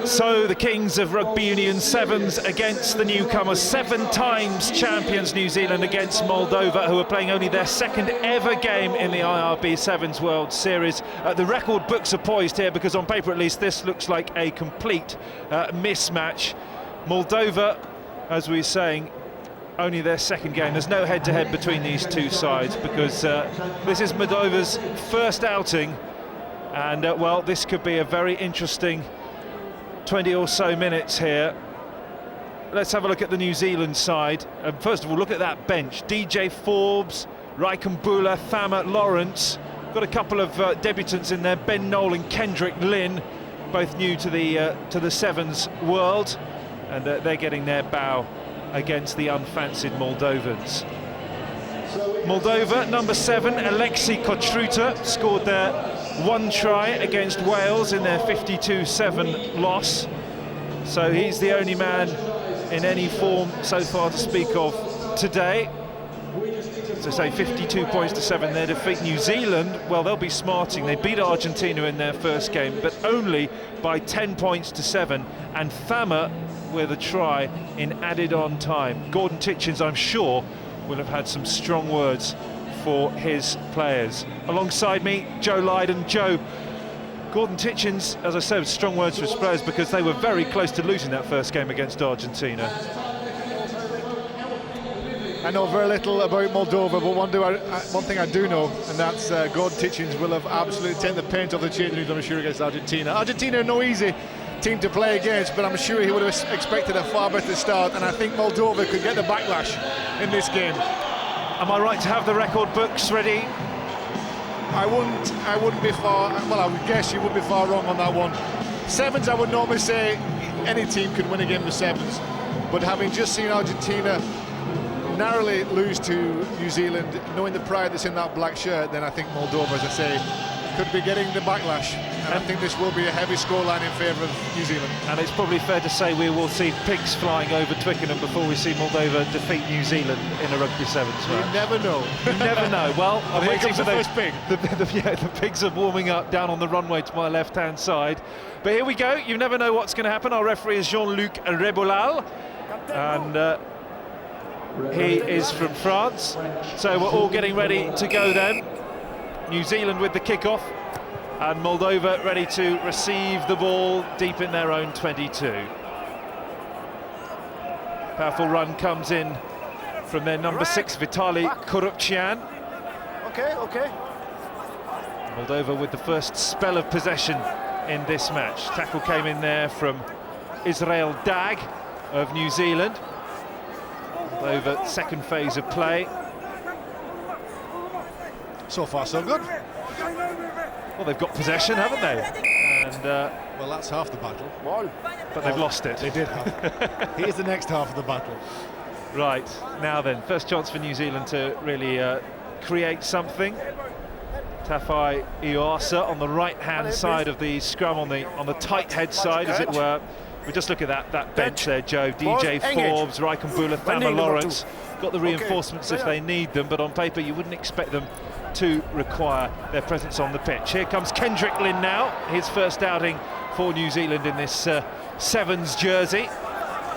So the Kings of Rugby Union Sevens against the newcomers, 7 times champions New Zealand against Moldova, who are playing only their second ever game in the IRB Sevens World Series. The record books are poised here because on paper at least this looks like a complete mismatch. Moldova, as we were saying, only their second game. There's no head-to-head between these two sides because this is Moldova's first outing, and well, this could be a very interesting 20 or so minutes here. Let's have a look at the New Zealand side. First of all, look at that bench. DJ Forbes, Raikambula, Thama, Lawrence. Got a couple of debutants in there, Ben Knoll and Kendrick Lynn, both new to the Sevens world, and they're getting their bow against the unfancied Moldovans. Moldova, number 7, Alexei Kotruta, scored their 1 try against Wales in their 52-7 loss. So he's the only man in any form so far to speak of today. As I say, 52 points to 7. Their defeat New Zealand, well, they'll be smarting. They beat Argentina in their first game, but only by 10 points to 7. And Thama with a try in added on time. Gordon Titchens, I'm sure, will have had some strong words for his players. Alongside me, Joe Lydon. Joe, Gordon Titchens, as I said, strong words for his players because they were very close to losing that first game against Argentina. I know very little about Moldova, but one thing I do know, and that's Gordon Titchens will have absolutely taken the paint off the changing rooms, I'm sure, against Argentina. Argentina, no easy team to play against, but I'm sure he would have expected a far better start, and I think Moldova could get the backlash in this game. Am I right to have the record books ready? I wouldn't be far, well, I would guess you would be far wrong on that one. Sevens, I would normally say any team could win a game of sevens, but having just seen Argentina narrowly lose to New Zealand, knowing the pride that's in that black shirt, then I think Moldova, as I say, could be getting the backlash. And I think this will be a heavy scoreline in favour of New Zealand. And it's probably fair to say we will see pigs flying over Twickenham before we see Moldova defeat New Zealand in a Rugby Sevens match. You never know. You never know. Well, I'm waiting for the first pig. The pigs are warming up down on the runway to my left-hand side. But here we go. You never know what's going to happen. Our referee is Jean-Luc Reboulal, and he is from France. So we're all getting ready to go then. New Zealand with the kickoff, and Moldova ready to receive the ball deep in their own 22. Powerful run comes in from their number 6, Vitaly Korupchian. Okay. Moldova with the first spell of possession in this match. Tackle came in there from Israel Dag of New Zealand. Moldova, second phase of play. So far, so good. Well, they've got possession, haven't they? And well, that's half the battle. But they've lost it. They did have. Here's the next half of the battle. Right, now then, first chance for New Zealand to really create something. Tafai Iwasa on the right-hand side of the scrum, on the tight head side, as it were. We just look at that bench there, Joe. DJ Forbes, Raikambula, Thama, Lawrence. Got the reinforcements if they need them, but on paper you wouldn't expect them to require their presence on the pitch. Here comes Kendrick Lynn now, his first outing for New Zealand in this Sevens jersey.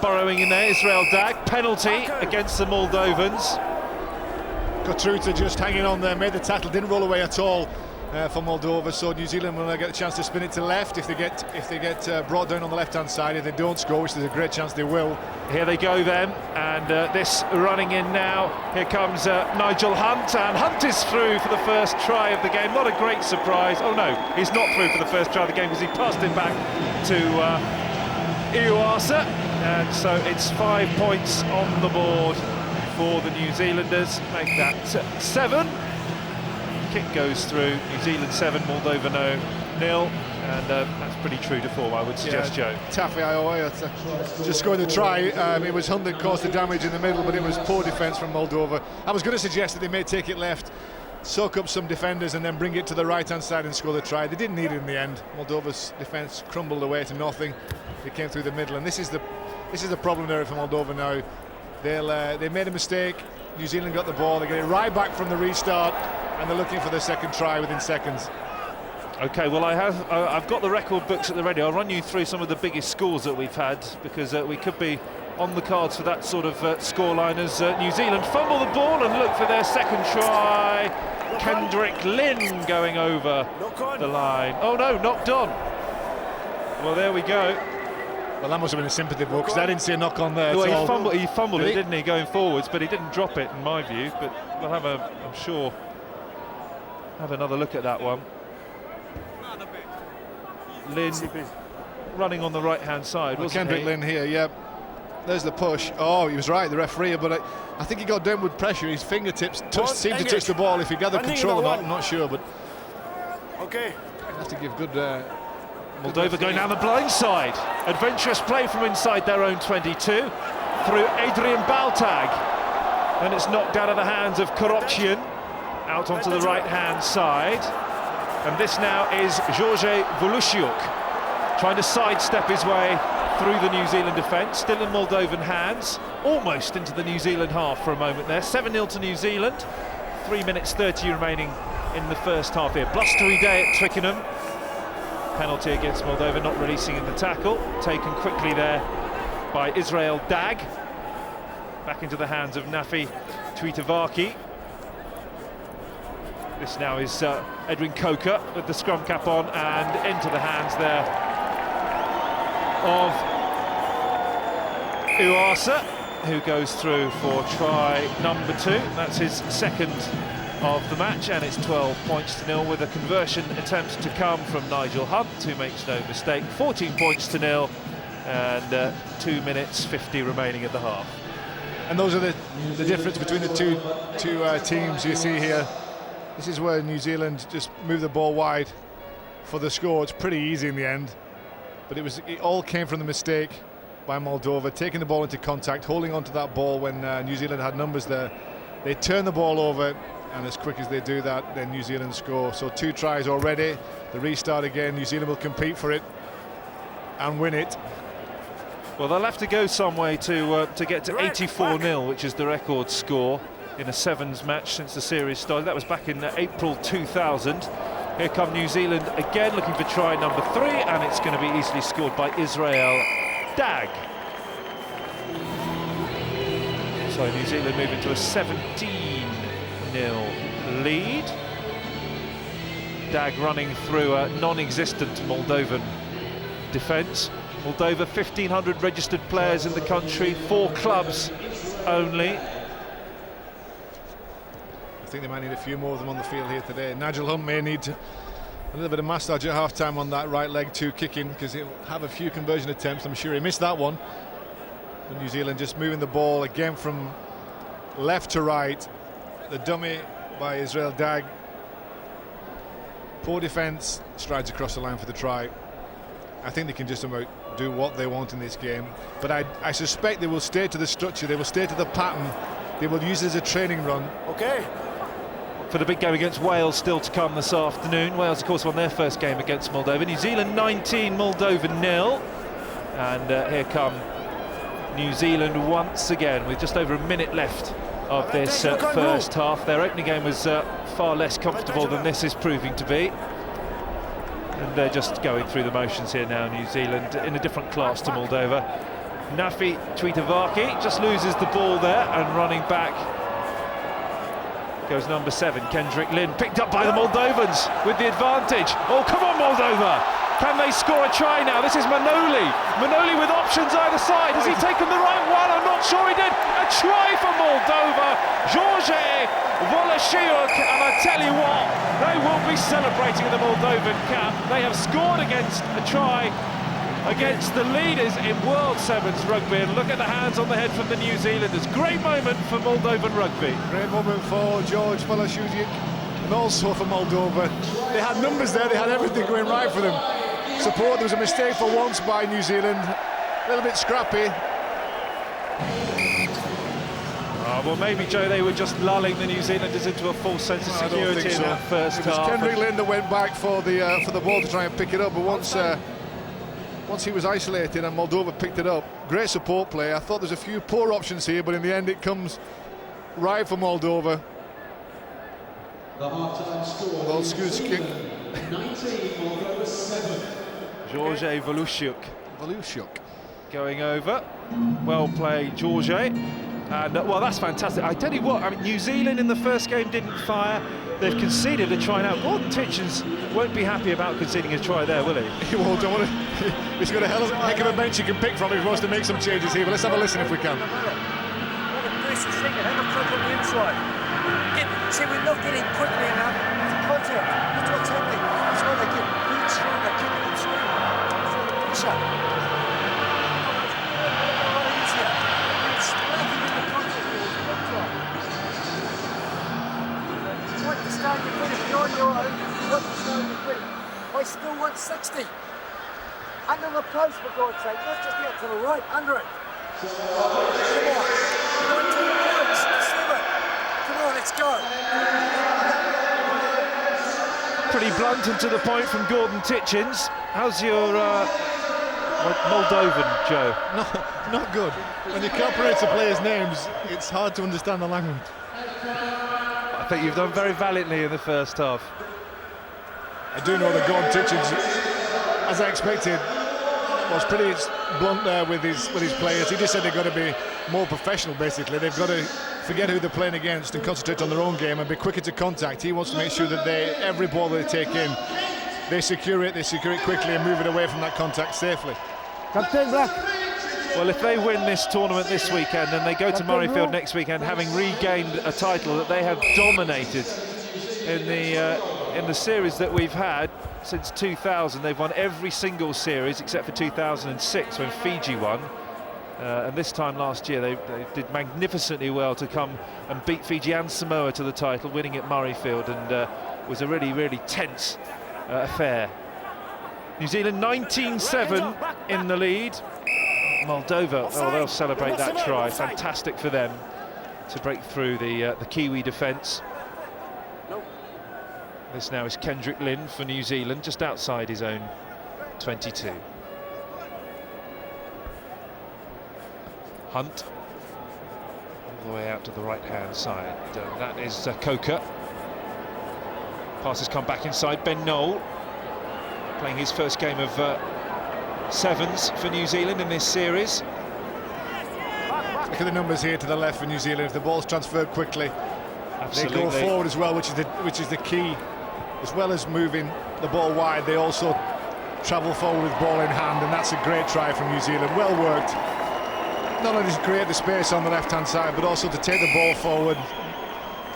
Burrowing in there, Israel Dag, penalty against the Moldovans. Kotruta just hanging on there, made the tackle, didn't roll away at all for Moldova, so New Zealand will get a chance to spin it to left if they get brought down on the left-hand side. If they don't score, which there's a great chance they will. Here they go then, and this running in now. Here comes Nigel Hunt, and Hunt is through for the first try of the game. Not a great surprise. Oh no, he's not through for the first try of the game because he passed it back to Iwasa, and so it's 5 points on the board for the New Zealanders. Make that 7. Kick goes through. New Zealand 7, Moldova 0, and that's pretty true to form, I would suggest, Joe. Tafai Iwasa just scored the try. It was Hunt that caused the damage in the middle, but it was poor defence from Moldova. I was going to suggest that they may take it left, soak up some defenders, and then bring it to the right-hand side and score the try. They didn't need it in the end. Moldova's defence crumbled away to nothing. They came through the middle, and this is the problem there for Moldova now. They made a mistake. New Zealand got the ball. They get it right back from the restart, and they're looking for their second try within seconds. Okay, well I've got the record books at the ready. I'll run you through some of the biggest scores that we've had, because we could be on the cards for that sort of scoreline as New Zealand fumble the ball and look for their second try. Kendrick Lynn going over the line. Oh no, knocked on. Well, there we go. Well, that must have been a sympathy vote, because I didn't see a knock on there. Well, he fumbled it, didn't he, going forwards, but he didn't drop it in my view. But we'll have I'm sure, have another look at that one. Lynn running on the right-hand side, wasn't Kendrick he? Lynn here, yeah. There's the push. Oh, he was right, the referee, but I think he got downward pressure. His fingertips seemed to touch the ball. If he gathered control or not, I'm not sure, but okay. I have to give good. Moldova going down the blind side. Adventurous play from inside their own 22 through Adrian Baltag. Then it's knocked out of the hands of Korotchian out onto the right-hand side. And this now is George Volusiuk trying to sidestep his way through the New Zealand defence, still in Moldovan hands, almost into the New Zealand half for a moment there. 7-0 to New Zealand, 3 minutes 30 remaining in the first half here. Blustery day at Twickenham. Penalty against Moldova, not releasing in the tackle, taken quickly there by Israel Dag. Back into the hands of Nafi Tuitavaki. This now is Edwin Coker with the scrum cap on, and into the hands there of Uasa, who goes through for try number 2. That's his second of the match, and it's 12 points to 0 with a conversion attempt to come from Nigel Hunt, who makes no mistake. 14 points to 0 and 2 minutes 50 remaining at the half. And those are the difference between the two teams you see here. This is where New Zealand just moved the ball wide for the score. It's pretty easy in the end, but it all came from the mistake by Moldova, taking the ball into contact, holding on to that ball when New Zealand had numbers there. They turn the ball over, and as quick as they do that, then New Zealand score. So 2 tries already. The restart again. New Zealand will compete for it and win it. Well, they'll have to go some way to get to 84-0, which is the record score in a 7's match since the series started. That was back in April 2000. Here come New Zealand again, looking for try number 3, and it's going to be easily scored by Israel Dag. So New Zealand move into a 17-0 lead. Dag running through a non-existent Moldovan defence. Moldova, 1,500 registered players in the country, 4 clubs only. I think they might need a few more of them on the field here today. Nigel Hunt may need a little bit of massage at half-time on that right leg too, kicking, because he'll have a few conversion attempts. I'm sure he missed that one. And New Zealand just moving the ball again from left to right. The dummy by Israel Dag. Poor defence, strides across the line for the try. I think they can just about do what they want in this game, but I suspect they will stay to the structure, they will stay to the pattern, they will use it as a training run. Okay. For the big game against Wales still to come this afternoon. Wales, of course, won their first game against Moldova. New Zealand 19, Moldova 0. And here come New Zealand once again with just over a minute left of this first half. Their opening game was far less comfortable than this is proving to be. And they're just going through the motions here now, New Zealand, in a different class to Moldova. Nafi Tuitavaki just loses the ball there, and running back goes number 7, Kendrick Lynn, picked up by the Moldovans with the advantage. Oh, come on, Moldova! Can they score a try now? This is Manoli. Manoli with options either side. Has he taken the right one? I'm not sure he did. A try for Moldova. George Volusiuk, and I tell you what, they will be celebrating the Moldovan cap. They have scored against a try against the leaders in World 7's rugby, and look at the hands on the head from the New Zealanders. Great moment for Moldovan rugby. Great moment for George Volusiuk and also for Moldova. They had numbers there, they had everything going right for them. Support, there was a mistake for once by New Zealand, a little bit scrappy. Well, maybe, Joe, they were just lulling the New Zealanders into a false sense of security in that first half. It was Kendrick Lynn that went back for the ball to try and pick it up, but once he was isolated and Moldova picked it up, great support play. I thought there's a few poor options here, but in the end it comes right for Moldova. The half-time score. Well, Scoot's kick George Volusiuk going over. Well played, George. And well, that's fantastic. I tell you what, I mean, New Zealand in the first game didn't fire. They've conceded a try now. Gordon Titchens won't be happy about conceding a try there, will he? He won't. Don't want to. He's got a heck of a bench he can pick from if he wants to make some changes here. But let's have a listen if we can. See, we're not getting quickly enough to contact. That's what's happening. That's why they get good stronger, kicking and swinging. Pressure. Easier. It's striking in the contact. You want to start your feet. If you're on your own, you want to start your feet. I still want 60. Under the post, for God's sake. Not just out to the right, under it. Come on. 19 points. 7. Come on, let's go. Pretty blunt and to the point from Gordon Titchens. How's your Moldovan, Joe? Not good. When you can't pronounce the players' names, it's hard to understand the language. I think you've done very valiantly in the first half. I do know that Gordon Titchens, as I expected, was pretty blunt there with his players. He just said they've got to be more professional, basically. They've got to forget who they're playing against and concentrate on their own game and be quicker to contact. He wants to make sure that every ball they take in, they secure it quickly and move it away from that contact safely. Captain Black. Well, if they win this tournament this weekend and they go to Murrayfield next weekend, having regained a title that they have dominated in the series that we've had since 2000, they've won every single series except for 2006 when Fiji won. And this time last year they did magnificently well to come and beat Fiji and Samoa to the title, winning at Murrayfield, and was a really, really tense affair. New Zealand 19-7 in the lead. Moldova, oh, they'll celebrate that try. Fantastic for them to break through the Kiwi defence. This now is Kendrick Lynn for New Zealand, just outside his own 22. Hunt, all the way out to the right-hand side. That is Coker. Passes come back inside. Ben Knoll, playing his first game of 7's for New Zealand in this series. Look at the numbers here to the left for New Zealand. If the ball's transferred quickly, absolutely, they go forward as well, which is the key. As well as moving the ball wide, they also travel forward with ball in hand, and that's a great try from New Zealand. Well worked. Not only to create the space on the left-hand side, but also to take the ball forward.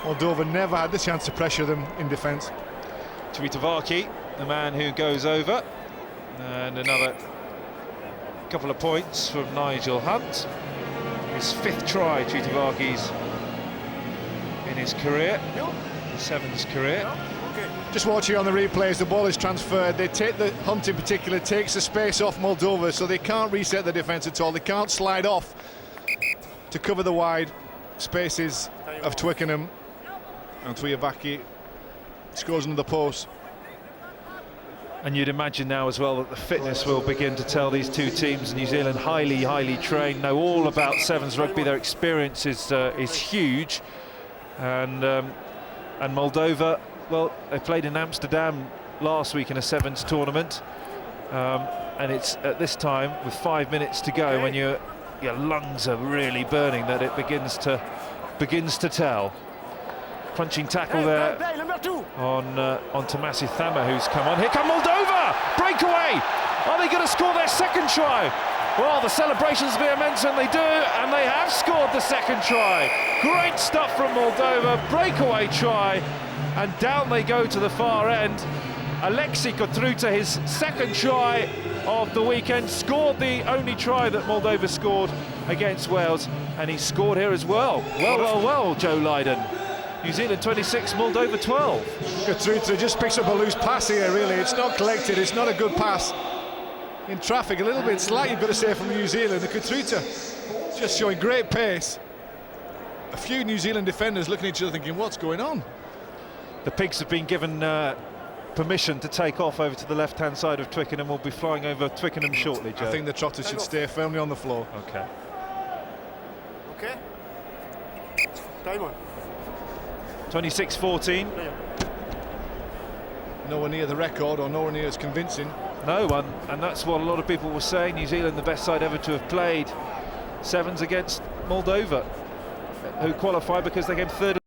Moldova never had the chance to pressure them in defence. Tuitavaki, the man who goes over, and another couple of points from Nigel Hunt. His 5th try, Tuitavaki's, in his career, his 7's career. Just watching on the replays, the ball is transferred. They take the Hunt in particular, takes the space off Moldova, so they can't reset the defence at all. They can't slide off to cover the wide spaces of Twickenham. And Tuitavaki scores under the post. And you'd imagine now as well that the fitness will begin to tell these two teams. New Zealand highly trained, know all about 7's rugby. Their experience is huge, and Moldova, well, they played in Amsterdam last week in a 7's tournament, and it's at this time with 5 minutes to go, when your lungs are really burning, that it begins to tell. Crunching tackle there on Tomasi Thama, who's come on. Here come Moldova! Breakaway! Are they going to score their 2nd try? Well, the celebrations will be immense when they do, and they have scored the 2nd try. Great stuff from Moldova, breakaway try, and down they go to the far end. Alexi Kotruta, his 2nd try of the weekend, scored the only try that Moldova scored against Wales, and he scored here as well. Well, Joe Lydon. New Zealand 26, Moldova 12. Kotruta just picks up a loose pass here, really. It's not collected, it's not a good pass. In traffic, a little bit slack, you've got to say, from New Zealand. The Kotruta just showing great pace. A few New Zealand defenders looking at each other thinking, what's going on? The Pigs have been given permission to take off over to the left-hand side of Twickenham. We'll be flying over Twickenham shortly, Joe. I think the Trotters should stay firmly on the floor. Okay. Okay. Time on. 26-14. nowhere near the record or nowhere near as convincing. No one, and that's what a lot of people were saying. New Zealand, the best side ever to have played. 7's against Moldova, who qualified because they came third